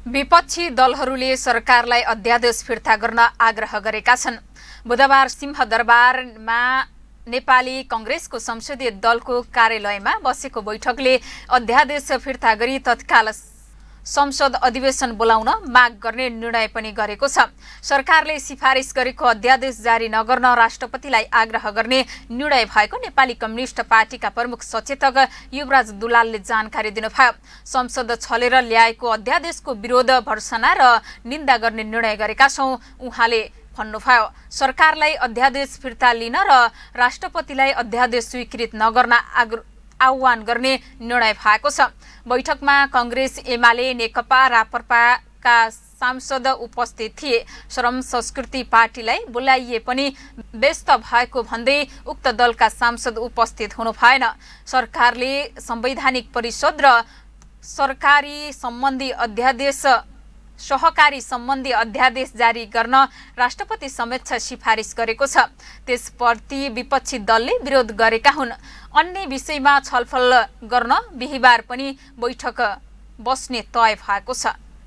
विपक्षी दलहरूले सरकारलाई अध्यादेश फिर्ता गर्न आग्रह गरेका छन्। बुधबार सिंहदरबारमा नेपाली कांग्रेसको संसदीय दलको कार्यालयमा बसेको बैठकले अध्यादेश फिर्ता गरी तत्काल संसद अधिवेशन बोलाउन माग गर्ने निर्णय पनि गरेको छ। सरकारले सिफारिस गरेको अध्यादेश जारी नगर्न राष्ट्रपतिलाई आग्रह गर्ने निर्णय भएको नेपाली कम्युनिस्ट पार्टीका प्रमुख सचेतक युवराज दुलालले जानकारी दिनुभयो। संसद छलेर ल्याएको अध्यादेशको विरोध भर्सना र निन्दा गर्ने निर्णय गरेका छौं उहाँले भन्नुभयो। सरकारलाई अध्यादेश फिर्ता लिन र राष्ट्रपतिलाई अध्यादेश स्वीकृत नगर्न आह्वान गर्ने निर्णय भएको छ। बैठकमा कांग्रेस, एमाले, नेकपा, राप्रपाका सांसद उपस्थित थिए। श्रम संस्कृति पार्टीलाई बोलाइए पनि व्यस्त भएको भन्दै उक्त दलका सांसद उपस्थित हुनु भएन। सरकारले संवैधानिक परिषद र सहकारी सम्बन्धी अध्यादेश जारी गर्न राष्ट्रपति समक्ष सिफारिस गरेको छ। त्यसप्रति विपक्षी दलले विरोध गरेका हुन्। अन्य विषयमा छलफल गर्न बिहीबार पनि बैठक बस्ने तय भएको छ।